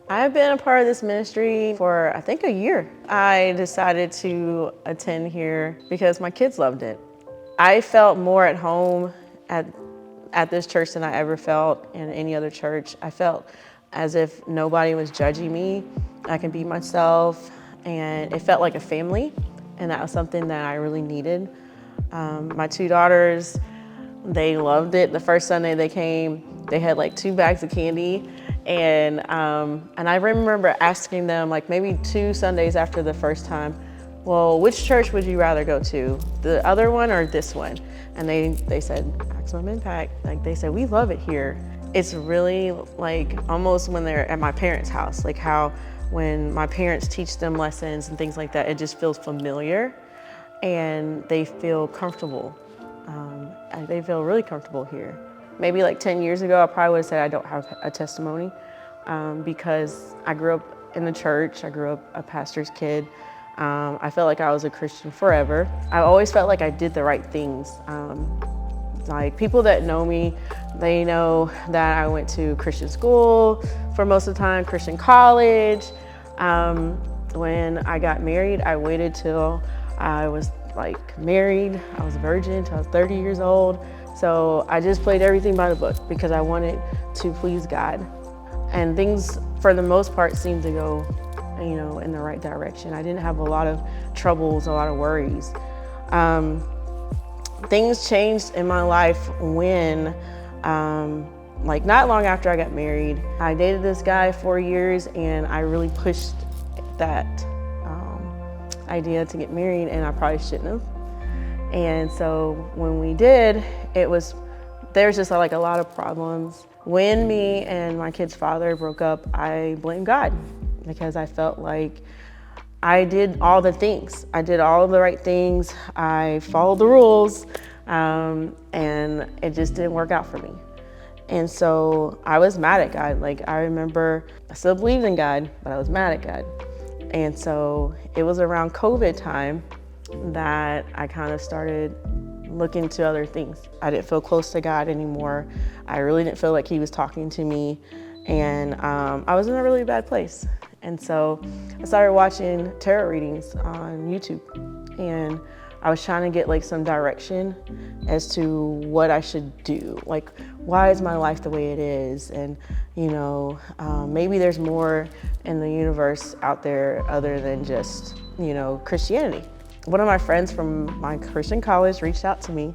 I've been a part of this ministry for, I think, a year. I decided to attend here because my kids loved it. I felt more at home at this church than I ever felt in any other church. I felt as if nobody was judging me. I can be myself, and it felt like a family, and that was something that I really needed. My two daughters, they loved it. The first Sunday they came, they had like 2 bags of candy. And I remember asking them, like maybe 2 Sundays after the first time, well, which church would you rather go to? The other one or this one? And they said, Maximum Impact. Like they said, we love it here. It's really like almost when they're at my parents' house, like how when my parents teach them lessons and things like that, it just feels familiar and they feel comfortable. And they feel really comfortable here. Maybe like 10 years ago, I probably would have said I don't have a testimony because I grew up in the church. I grew up a pastor's kid. I felt like I was a Christian forever. I always felt like I did the right things. Like people that know me, they know that I went to Christian school for most of the time, Christian college. When I got married, I waited till I was like married. I was a virgin till I was 30 years old. So I just played everything by the book because I wanted to please God. And things, for the most part, seemed to go, in the right direction. I didn't have a lot of troubles, a lot of worries. Things changed in my life when, not long after I got married, I dated this guy 4 years and I really pushed that idea to get married, and I probably shouldn't have. And so when we did, there's just like a lot of problems. When me and my kid's father broke up, I blamed God because I felt like I did all the things. I did all of the right things. I followed the rules, and it just didn't work out for me. And so I was mad at God. Like I remember I still believed in God, but I was mad at God. And so it was around COVID time that I kind of started looking to other things. I didn't feel close to God anymore. I really didn't feel like he was talking to me. And I was in a really bad place. And so I started watching tarot readings on YouTube. And I was trying to get like some direction as to what I should do. Like, why is my life the way it is? And, maybe there's more in the universe out there other than just, Christianity. One of my friends from my Christian college reached out to me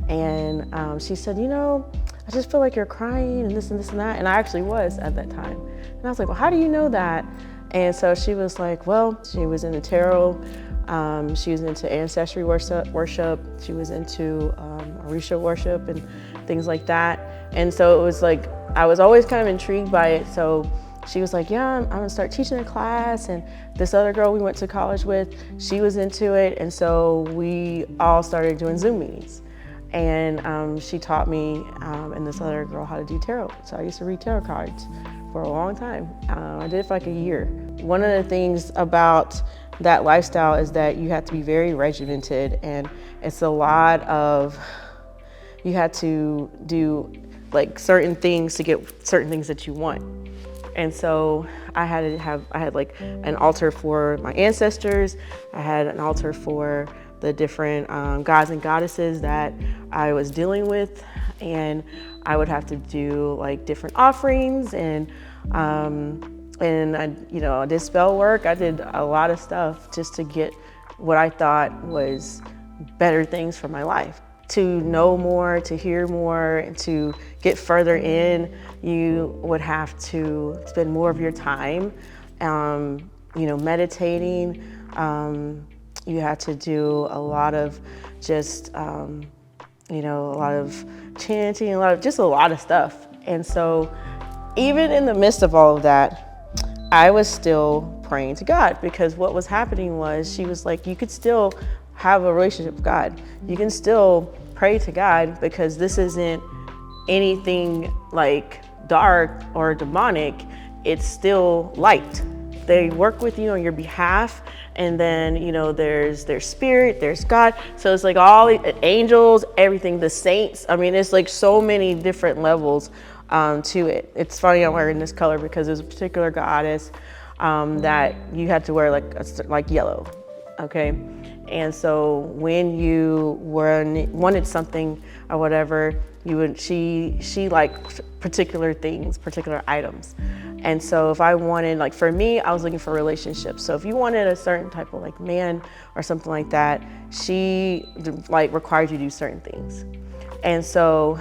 and she said, I just feel like you're crying and this and this and that. And I actually was at that time. And I was like, well, how do you know that? And so she was like, well, she was into tarot. She was into ancestry worship. She was into Orisha worship and things like that. And so it was like, I was always kind of intrigued by it. So she was like, yeah, I'm gonna start teaching a class. And this other girl we went to college with, she was into it. And so we all started doing Zoom meetings. And she taught me and this other girl how to do tarot. So I used to read tarot cards for a long time. I did it for like a year. One of the things about that lifestyle is that you have to be very regimented, and it's a lot of, you had to do like certain things to get certain things that you want. And so I had like an altar for my ancestors. I had an altar for the different gods and goddesses that I was dealing with. And I would have to do like different offerings and I did spell work. I did a lot of stuff just to get what I thought was better things for my life. To know more, to hear more, and to get further in, you would have to spend more of your time, meditating. You had to do a lot of just, a lot of chanting, a lot of stuff. And so even in the midst of all of that, I was still praying to God, because what was happening was, she was like, you could still have a relationship with God. You can still pray to God, because this isn't anything like dark or demonic. It's still light. They work with you on your behalf. And then, there's their spirit, there's God. So it's like all the angels, everything, the saints. I mean, it's like so many different levels to it. It's funny I'm wearing this color because there's a particular goddess that you had to wear like yellow, okay? And so when you wanted something or whatever, she liked particular things, particular items. And so if I wanted, like for me, I was looking for relationships. So if you wanted a certain type of like man or something like that, she like required you to do certain things. And so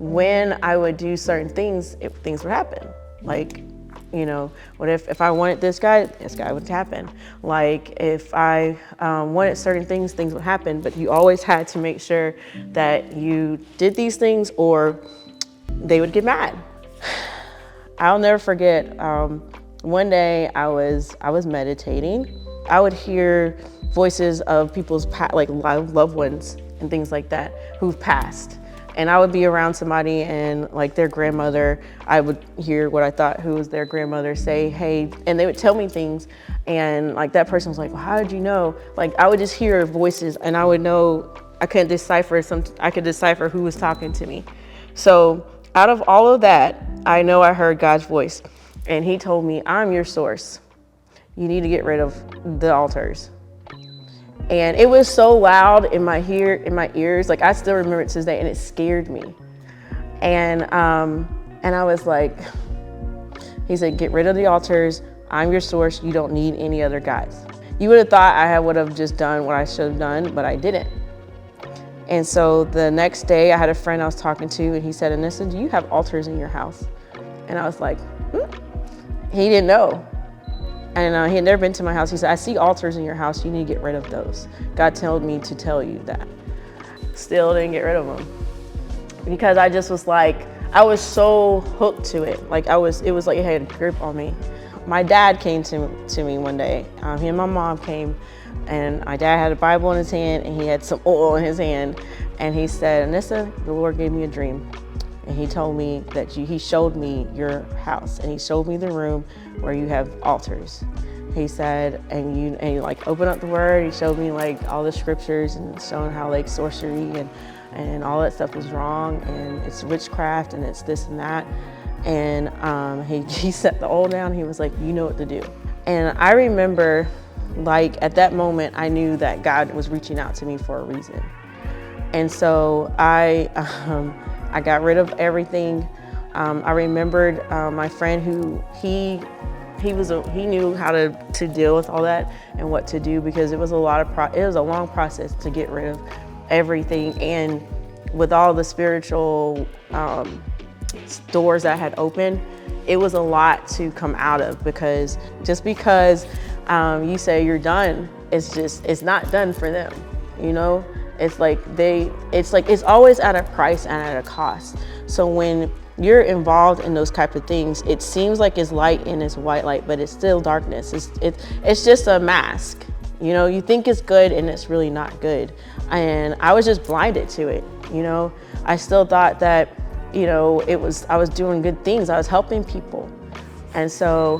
when I would do certain things, things would happen. Like, you know, what if I wanted this guy would happen. Like if I wanted certain things, things would happen, but you always had to make sure that you did these things or they would get mad. I'll never forget, one day I was meditating. I would hear voices of people's like loved ones and things like that who've passed. And I would be around somebody and like their grandmother, I would hear what I thought who was their grandmother say, hey, and they would tell me things. And like that person was like, well, how did you know? Like I would just hear voices and I would know, I could decipher who was talking to me. So out of all of that, I know I heard God's voice and he told me, I'm your source. You need to get rid of the altars. And it was so loud in my ears, like I still remember it to this day, and it scared me. And I was like, he said, get rid of the altars. I'm your source. You don't need any other gods. You would have thought I would have just done what I should have done, but I didn't. And so the next day I had a friend I was talking to and he said, Anissa, do you have altars in your house? And I was like, He didn't know. And he had never been to my house. He said, I see altars in your house. You need to get rid of those. God told me to tell you that. Still didn't get rid of them. Because I just was like, I was so hooked to it. Like it was like it had a grip on me. My dad came to me one day. He and my mom came and my dad had a Bible in his hand and he had some oil in his hand. And he said, Anissa, the Lord gave me a dream. And he told me that he showed me your house and he showed me the room where you have altars. He said, and you like open up the word. He showed me like all the scriptures and showing how like sorcery and all that stuff was wrong and it's witchcraft and it's this and that. And he set the oil down. He was like, you know what to do. And I remember like at that moment, I knew that God was reaching out to me for a reason. And so I got rid of everything. I remembered my friend who he knew how to deal with all that and what to do because it was a long process to get rid of everything. And with all the spiritual doors that had opened, it was a lot to come out of because just because you say you're done, it's not done for them, you know? It's always at a price and at a cost. So when you're involved in those type of things, it seems like it's light and it's white light, but it's still darkness. It's just a mask. You know, you think it's good and it's really not good. And I was just blinded to it. You know, I still thought that, you know, I was doing good things. I was helping people. And so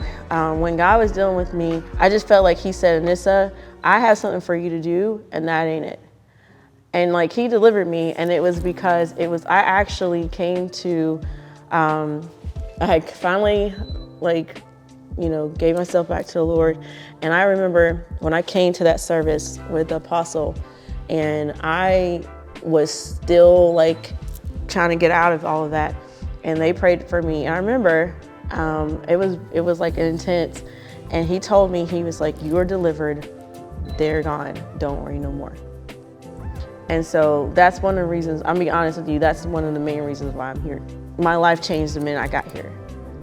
when God was dealing with me, I just felt like he said, Anissa, I have something for you to do and that ain't it. And like he delivered me, and it was because I actually came to, I finally like, you know, gave myself back to the Lord. And I remember when I came to that service with the apostle and I was still like trying to get out of all of that. And they prayed for me. And I remember it was like intense. And he told me, he was like, you are delivered, they're gone, don't worry no more. And so that's one of the reasons, I'll be honest with you, that's one of the main reasons why I'm here. My life changed the minute I got here.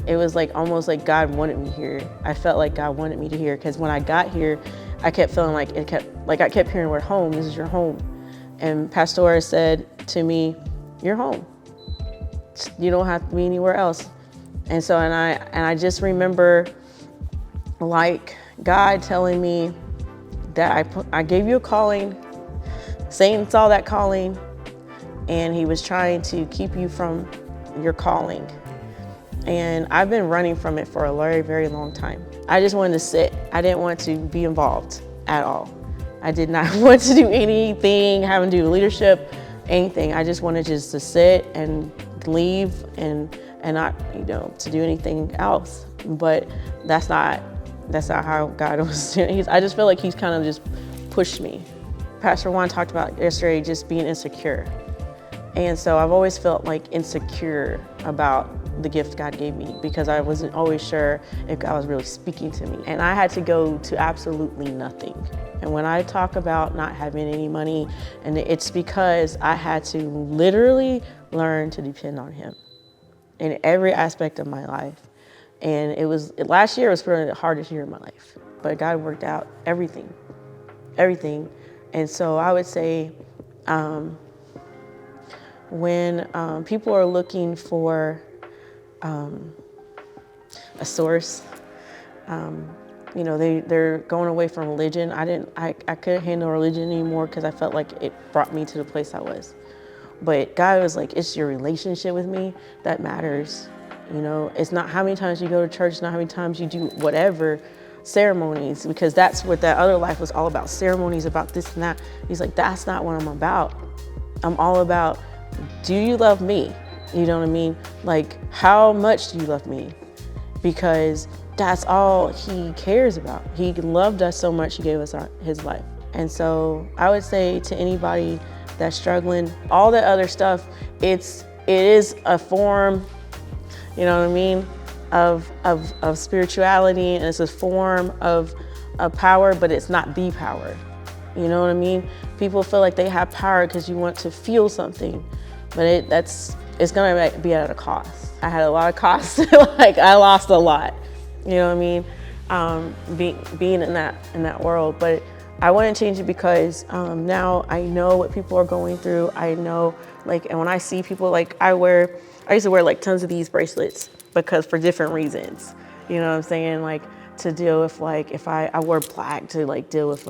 It was like almost like God wanted me here. I felt like God wanted me to hear, because when I got here, I kept feeling like I kept hearing the word home, this is your home. And Pastor said to me, you're home. You don't have to be anywhere else. And so, and I just remember like God telling me that I gave you a calling. Satan saw that calling and he was trying to keep you from your calling. And I've been running from it for a very, very long time. I just wanted to sit. I didn't want to be involved at all. I did not want to do anything, having to do leadership, anything. I just wanted just to sit and leave and not, to do anything else. But that's not how God was doing. I just feel like he's kind of just pushed me. Pastor Juan talked about yesterday just being insecure. And so I've always felt like insecure about the gift God gave me because I wasn't always sure if God was really speaking to me. And I had to go to absolutely nothing. And when I talk about not having any money, and it's because I had to literally learn to depend on him in every aspect of my life. And last year was probably the hardest year of my life, but God worked out everything. And so I would say, when people are looking for a source, they're going away from religion. I couldn't handle religion anymore because I felt like it brought me to the place I was. But God was like, it's your relationship with me that matters. It's not how many times you go to church, not how many times you do whatever, ceremonies, because that's what that other life was all about, ceremonies, about this and that. He's like, that's not what I'm about. I'm all about, do you love me? You know what I mean? Like, how much do you love me? Because that's all he cares about. He loved us so much, he gave us his life. And so I would say to anybody that's struggling, all that other stuff, it is a form, you know what I mean, of spirituality, and it's a form of power, but it's not the power. You know what I mean? People feel like they have power because you want to feel something, but it's gonna be at a cost. I had a lot of costs. Like, I lost a lot. You know what I mean? Being in that world, but I wouldn't change it because now I know what people are going through. I know, and when I see people, I used to wear tons of these bracelets because for different reasons. You know what I'm saying? To deal with if I wore black to deal with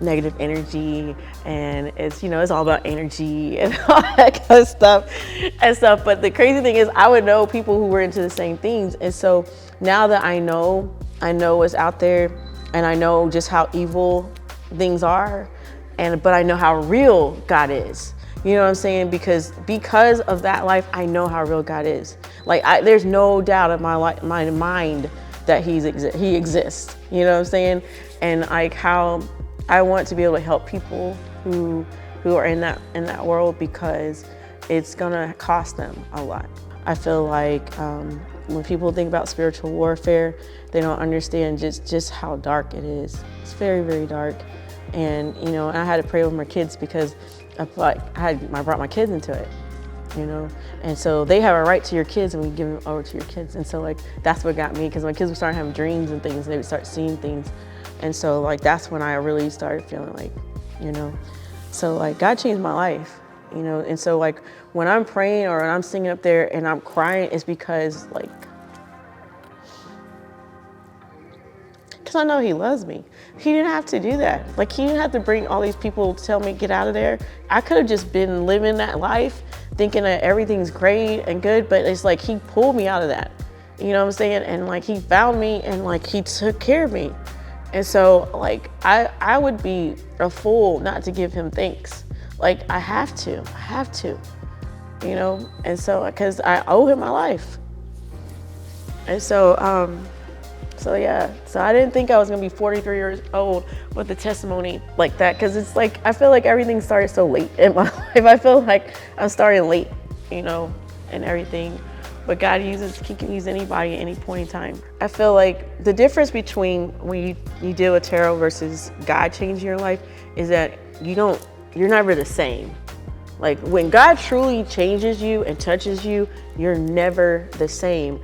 negative energy, and it's all about energy and all that kind of stuff. But the crazy thing is I would know people who were into the same things. And so now that I know what's out there, and I know just how evil things are, but I know how real God is. You know what I'm saying? Because of that life, I know how real God is. There's no doubt in my mind that he exists. You know what I'm saying? And how I want to be able to help people who are in that world, because it's gonna cost them a lot. I feel like when people think about spiritual warfare, they don't understand just how dark it is. It's very, very dark. And I had to pray with my kids because I brought my kids into it. And so they have a right to your kids, and we give them over to your kids. And so that's what got me, because my kids would start having dreams and things, and they would start seeing things. And so that's when I really started feeling so God changed my life, and so when I'm praying or when I'm singing up there and I'm crying, it's because I know he loves me. He didn't have to do that. He didn't have to bring all these people to tell me get out of there. I could have just been living that life thinking that everything's great and good, but it's he pulled me out of that. You know what I'm saying? And he found me, and he took care of me. And so I would be a fool not to give him thanks. I have to, and so, because I owe him my life. And so, so I didn't think I was gonna be 43 years old with a testimony like that, because it's I feel like everything started so late in my life. I feel like I'm starting late, and everything. But God he can use anybody at any point in time. I feel like the difference between when you deal with tarot versus God changing your life is that you're never the same. When God truly changes you and touches you, you're never the same.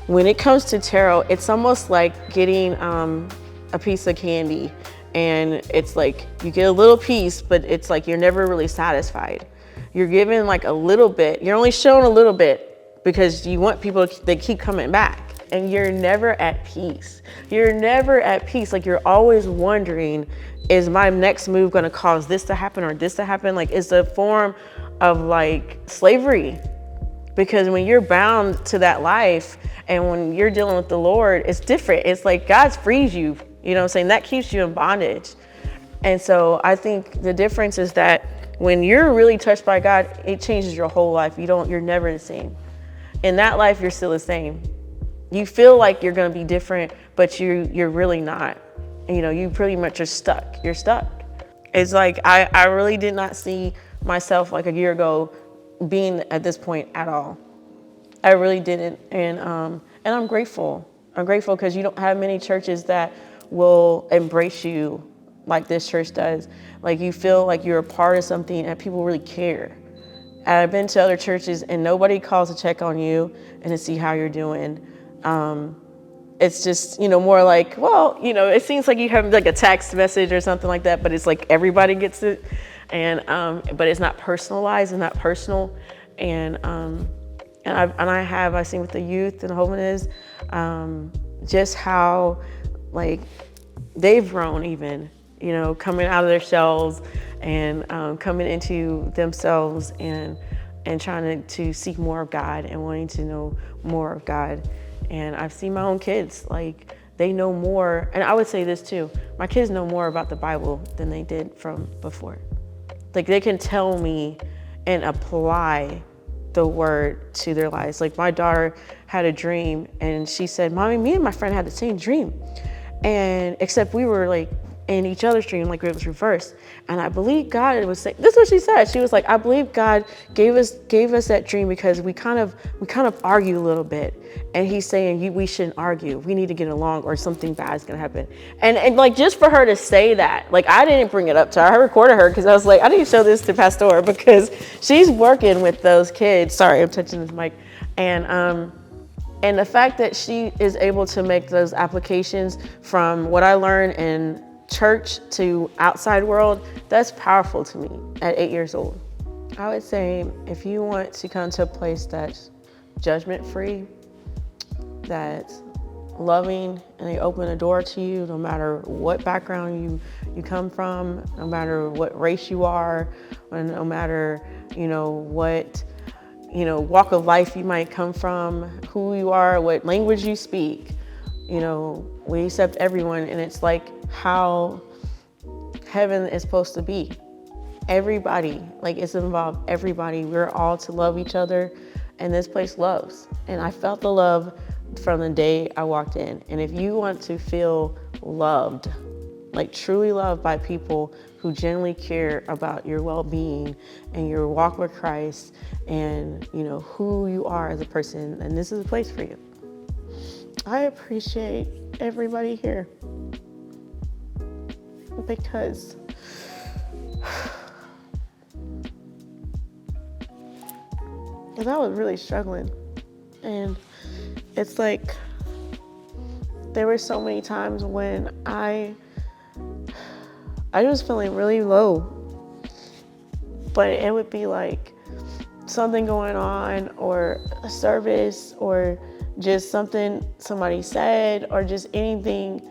When it comes to tarot, it's almost like getting a piece of candy, and it's you get a little piece, but it's you're never really satisfied. You're given a little bit. You're only shown a little bit because you want people to keep coming back, and you're never at peace. You're never at peace. You're always wondering, is my next move going to cause this to happen or this to happen? It's a form of slavery, because when you're bound to that life and when you're dealing with the Lord, it's different. It's God frees you, you know what I'm saying? That keeps you in bondage. And so I think the difference is that when you're really touched by God, it changes your whole life. You're never the same. In that life, you're still the same. You feel like you're going to be different, but you're really not. You pretty much are stuck. You're stuck. It's like, I really did not see myself like a year ago being at this point at all. I really didn't. And I'm grateful. I'm grateful because you don't have many churches that will embrace you like this church does. Like, you feel like you're a part of something and people really care. I've been to other churches and nobody calls to check on you and to see how you're doing. It's just, more like, well, it seems like you have like a text message or something like that, but it's like everybody gets it. And, but it's not personalized and not personal. And I've seen with the youth and the holiness, just how like they've grown even, coming out of their shells and coming into themselves and trying to seek more of God and wanting to know more of God. And I've seen my own kids, like they know more. And I would say this too, my kids know more about the Bible than they did from before. Like they can tell me and apply the word to their lives. Like my daughter had a dream and she said, Mommy, me and my friend had the same dream. And except we were like in each other's dream, like it was reversed. And I believe God was saying, this is what she said. She was like, I believe God gave us that dream because we kind of argue a little bit. And he's saying we shouldn't argue. We need to get along or something bad is gonna happen. And like, just for her to say that, like I didn't bring it up to her. I recorded her because I was like, I need to show this to Pastor because she's working with those kids. Sorry, I'm touching this mic. And the fact that she is able to make those applications from what I learned in church to outside world, that's powerful to me at 8 years old. I would say if you want to come to a place that's judgment free, that's loving, and they open a door to you no matter what background you come from, no matter what race you are, or no matter what walk of life you might come from, who you are, what language you speak. We accept everyone, and it's like how heaven is supposed to be. Everybody, like it's involved everybody. We're all to love each other, and this place loves. And I felt the love from the day I walked in. And if you want to feel loved, like truly loved by people who genuinely care about your well-being and your walk with Christ and who you are as a person, and this is a place for you. I appreciate everybody here because I was really struggling, and it's like there were so many times when I was feeling really low, but it would be like something going on or a service or just something somebody said or just anything,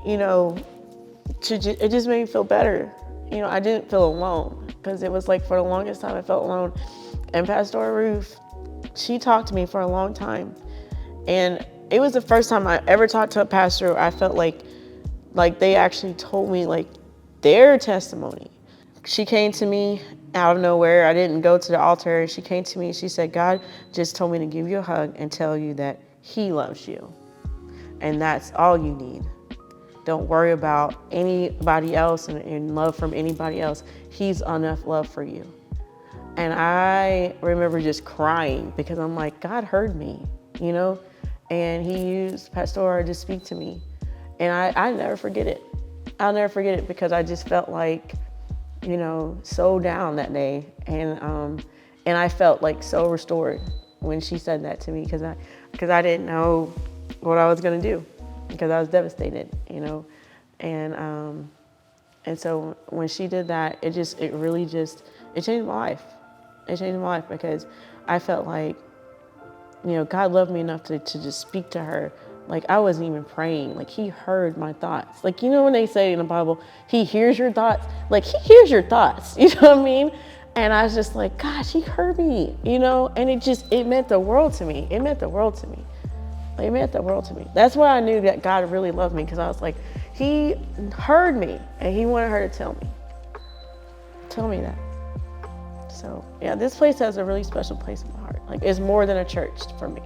it just made me feel better. I didn't feel alone because it was like for the longest time I felt alone. And Pastor Ruth, she talked to me for a long time. And it was the first time I ever talked to a pastor where I felt like they actually told me like their testimony. She came to me out of nowhere. I didn't go to the altar. She came to me. She said, God just told me to give you a hug and tell you that he loves you. And that's all you need. Don't worry about anybody else and love from anybody else. He's enough love for you. And I remember just crying because I'm like, God heard me, and he used Pastor to speak to me. And I never forget it. I'll never forget it because I just felt like, so down that day. And I felt like so restored when she said that to me because I didn't know what I was going to do because I was devastated, and so when she did that, it changed my life. It changed my life because I felt like, God loved me enough to just speak to her. Like I wasn't even praying. Like he heard my thoughts. Like, when they say in the Bible, he hears your thoughts, like he hears your thoughts, you know what I mean? And I was just like, gosh, he heard me, and it meant the world to me. It meant the world to me. It meant the world to me. That's why I knew that God really loved me because I was like, he heard me and he wanted her to tell me that. So yeah, this place has a really special place in my heart. Like, it's more than a church for me.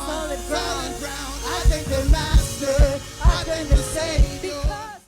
Solid ground. I thank the Master. I thank the Savior.